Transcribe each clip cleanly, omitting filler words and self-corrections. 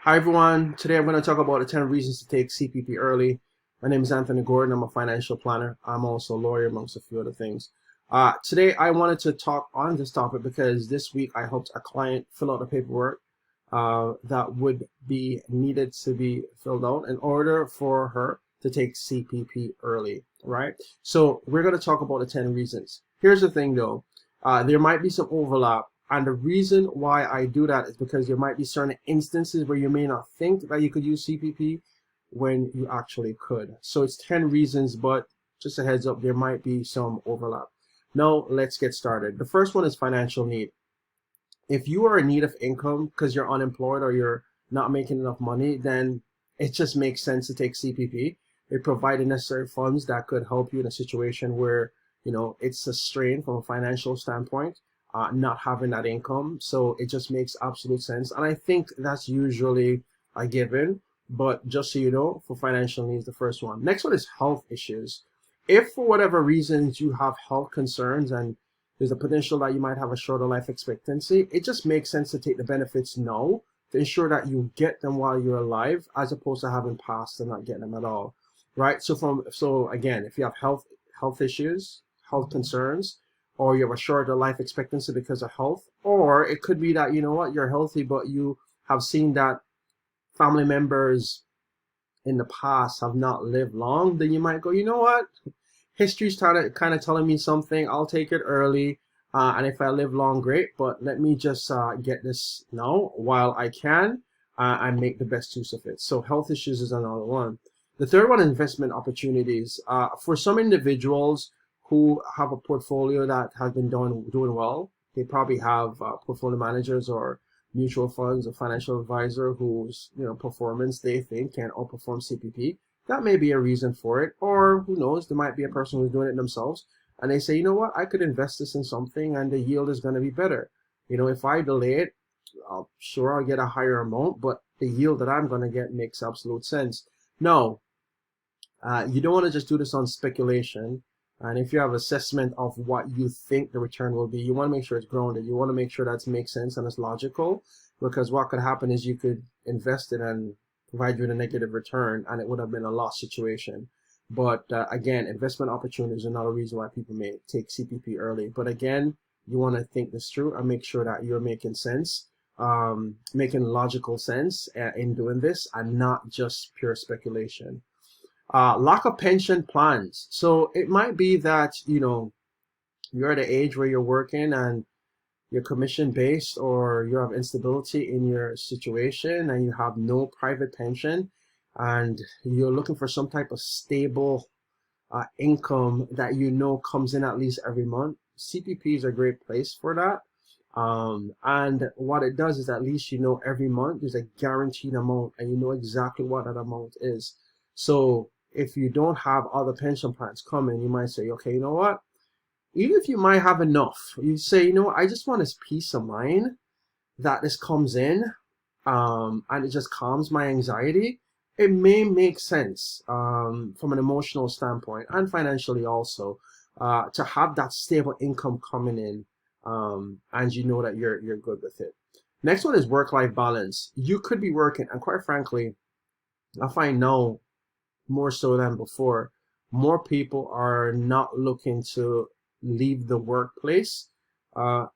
Hi everyone, today I'm going to talk about the 10 reasons to take CPP early. My name is Anthony Gordon, I'm a financial planner. I'm also a lawyer amongst a few other things. Today I wanted to talk on this topic because this week I helped a client fill out the paperwork that would be needed to be filled out in order for her to take CPP early, right? So we're going to talk about the 10 reasons. Here's the thing though, there might be some overlap. And the reason why I do that is because there might be certain instances where you may not think that you could use CPP when you actually could. So it's 10 reasons, but just a heads up, there might be some overlap. Now, let's get started. The first one is financial need. If you are in need of income because you're unemployed or you're not making enough money, then it just makes sense to take CPP. It provides the necessary funds that could help you in a situation where, it's a strain from a financial standpoint, not having that income. So it just makes absolute sense. And I think that's usually a given. But just so you know, for financial needs, the first one. Next one is health issues. If for whatever reasons you have health concerns and there's a potential that you might have a shorter life expectancy, it just makes sense to take the benefits now to ensure that you get them while you're alive, as opposed to having passed and not getting them at all, right? So again, if you have health issues, health concerns, or you have a shorter life expectancy because of health, or it could be that you're healthy but you have seen that family members in the past have not lived long, then you might go, you know what? History's kind of telling me something. I'll take it early. And if I live long, great. But let me just get this now while I can and make the best use of it. So health issues is another one. The third one, investment opportunities. For some individuals who have a portfolio that has been doing well, they probably have portfolio managers or mutual funds or financial advisor whose performance they think can outperform CPP. That may be a reason for it, or who knows, there might be a person who's doing it themselves and they say, you know what, I could invest this in something and the yield is going to be better. If I delay it, I'll get a higher amount, but the yield that I'm going to get makes absolute sense. No, you don't want to just do this on speculation. And if you have assessment of what you think the return will be, you want to make sure it's grounded. You want to make sure that makes sense and it's logical, because what could happen is you could invest it and provide you with a negative return and it would have been a loss situation. But again, investment opportunities are another reason why people may take CPP early. But again, you want to think this through and make sure that you're making sense, making logical sense in doing this and not just pure speculation. Lack of pension plans. So it might be that, you're at an age where you're working and you're commission based, or you have instability in your situation and you have no private pension and you're looking for some type of stable income that comes in at least every month. CPP is a great place for that. And what it does is at least every month there's a guaranteed amount and you know exactly what that amount is. So if you don't have other pension plans coming, you might say, okay, you know what? Even if you might have enough, you say, I just want this peace of mind that this comes in, and it just calms my anxiety. It may make sense from an emotional standpoint and financially also to have that stable income coming in, and you know that you're good with it. Next one is work-life balance. You could be working, and quite frankly, I find now more so than before, more people are not looking to leave the workplace. And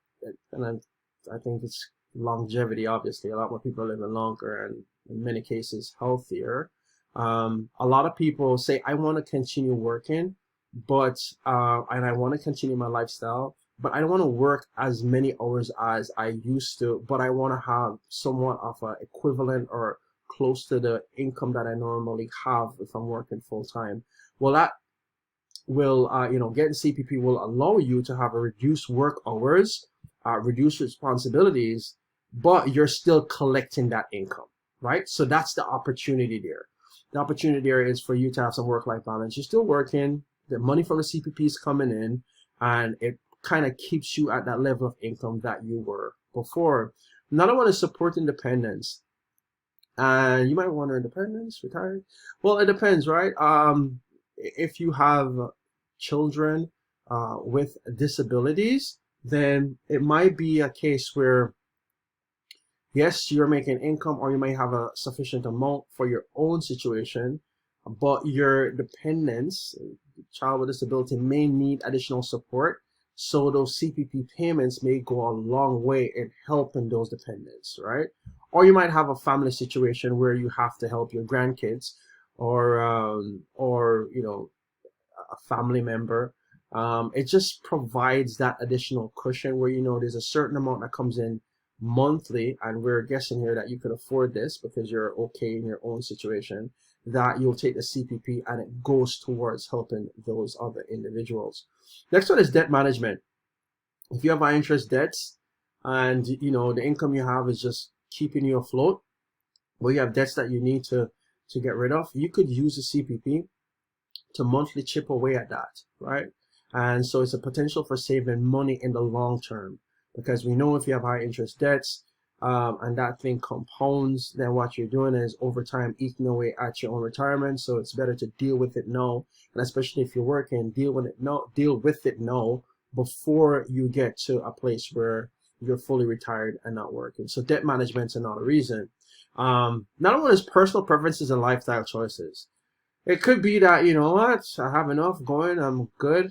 I think it's longevity, obviously. A lot more people are living longer and in many cases healthier. A lot of people say, I want to continue working, but and I want to continue my lifestyle, but I don't want to work as many hours as I used to, but I want to have somewhat of an equivalent or close to the income that I normally have if I'm working full time. Well, that will, getting CPP will allow you to have a reduced work hours, reduced responsibilities, but you're still collecting that income, right? So that's the opportunity there. The opportunity there is for you to have some work-life balance. You're still working, the money from the CPP is coming in, and it kind of keeps you at that level of income that you were before. Another one is support independence. And you might wonder, independence, retired? Well, it depends, right? If you have children with disabilities, then it might be a case where Yes, you're making income, or you might have a sufficient amount for your own situation, but your dependents, child with disability, may need additional support. So those CPP payments may go a long way in helping those dependents, right? Or you might have a family situation where you have to help your grandkids, or a family member. It just provides that additional cushion where there's a certain amount that comes in monthly, and we're guessing here that you could afford this because you're okay in your own situation, that you'll take the CPP and it goes towards helping those other individuals. Next one is debt management. If you have high interest debts and the income you have is just keeping you afloat, but you have debts that you need to get rid of, you could use the CPP to monthly chip away at that, right? And so it's a potential for saving money in the long term, because we know if you have high interest debts, and that thing compounds, then what you're doing is over time eating away at your own retirement. So it's better to deal with it now, and especially if you're working, deal with it now before you get to a place where you're fully retired and not working. So debt management's another reason. Another one is personal preferences and lifestyle choices. It could be that, I have enough going, I'm good,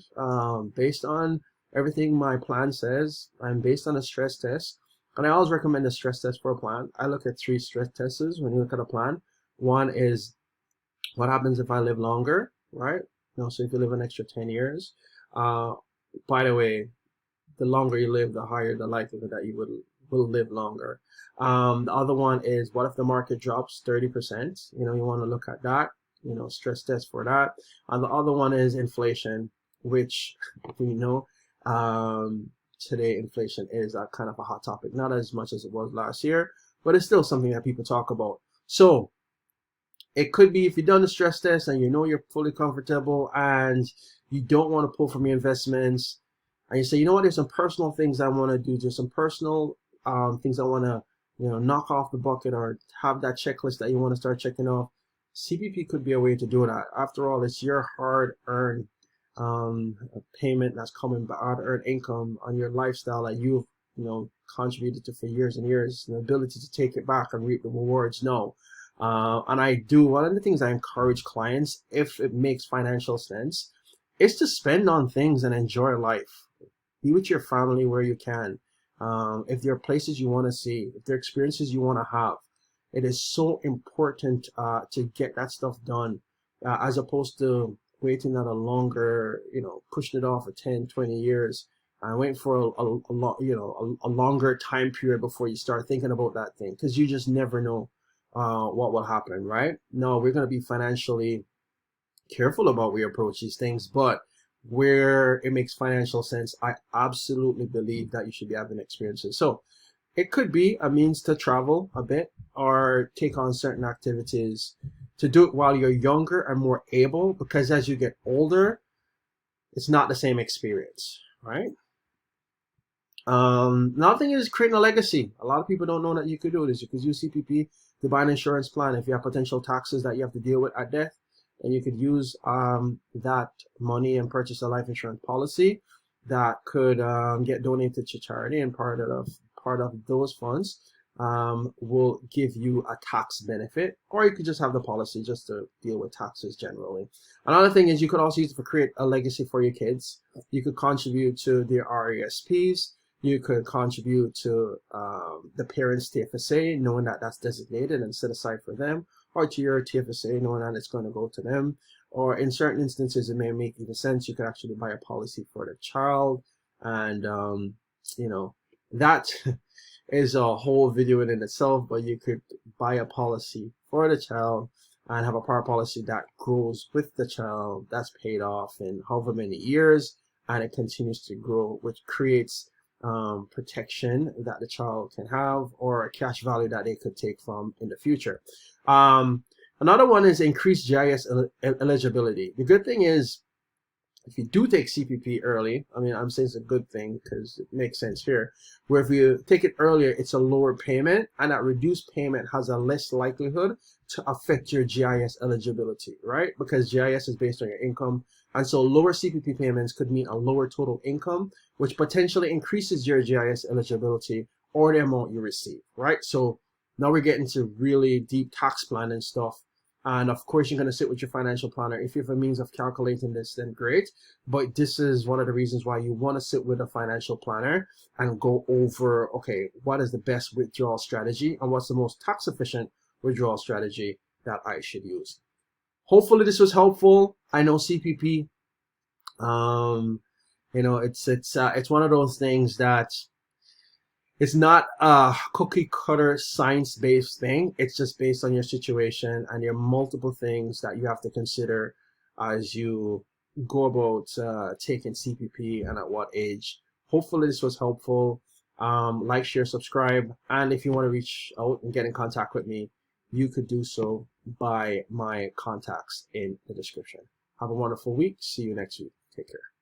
based on everything my plan says, and based on a stress test. And I always recommend a stress test for a plan. I look at 3 stress tests when you look at a plan. One is, what happens if I live longer, right? So if you live an extra 10 years, by the way, the longer you live, the higher the likelihood that you will live longer. The other one is, what if the market drops 30%? You want to look at that. Stress test for that. And the other one is inflation, which we know today inflation is a kind of a hot topic, not as much as it was last year, but it's still something that people talk about. So it could be, if you've done the stress test and you're fully comfortable and you don't want to pull from your investments, and you say, you know what, there's some personal things I want to do, there's some personal things I want to knock off the bucket, or have that checklist that you want to start checking off, CPP could be a way to do that. After all, it's your hard-earned payment that's coming by hard-earned income on your lifestyle that you've contributed to for years and years. The ability to take it back and reap the rewards, no. And one of the things I encourage clients, if it makes financial sense, is to spend on things and enjoy life. Be with your family where you can. If there are places you want to see, if there are experiences you want to have, it is so important to get that stuff done, as opposed to waiting at a longer, pushing it off for 10, 20 years and waiting for a longer time period before you start thinking about that thing, because you just never know what will happen, right? No, we're going to be financially careful about where we approach these things, but where it makes financial sense, I absolutely believe that you should be having experiences. So it could be a means to travel a bit or take on certain activities, to do it while you're younger and more able, because as you get older, it's not the same experience, right? Another thing is creating a legacy. A lot of people don't know that you could do this. You could use CPP to buy an insurance plan if you have potential taxes that you have to deal with at death, and you could use that money and purchase a life insurance policy that could get donated to charity, and part of those funds will give you a tax benefit, or you could just have the policy just to deal with taxes generally. Another thing is, you could also use it to create a legacy for your kids. You could contribute to their RESPs. You could contribute to the parents' TFSA, knowing that that's designated and set aside for them, or to your TFSA, knowing that it's going to go to them. Or in certain instances, it may make even sense, you could actually buy a policy for the child, and that is a whole video in itself, but you could buy a policy for the child and have a power policy that grows with the child, that's paid off in however many years, and it continues to grow, which creates protection that the child can have, or a cash value that they could take from in the future. Another one is increased GIS eligibility. The good thing is, if you do take CPP early, I'm saying it's a good thing because it makes sense here, where if you take it earlier, it's a lower payment, and that reduced payment has a less likelihood to affect your GIS eligibility, right? Because GIS is based on your income, and so lower CPP payments could mean a lower total income, which potentially increases your GIS eligibility or the amount you receive, right? So now we're getting to really deep tax planning stuff. And of course, you're going to sit with your financial planner. If you have a means of calculating this, then great. But this is one of the reasons why you want to sit with a financial planner and go over, okay, what is the best withdrawal strategy and what's the most tax efficient withdrawal strategy that I should use. Hopefully this was helpful. I know CPP, it's one of those things that it's not a cookie cutter science based thing. It's just based on your situation and your multiple things that you have to consider as you go about taking CPP and at what age. Hopefully this was helpful. Like, share, subscribe, and if you want to reach out and get in contact with me, you could do so by my contacts in the description. Have a wonderful week. See you next week. Take care.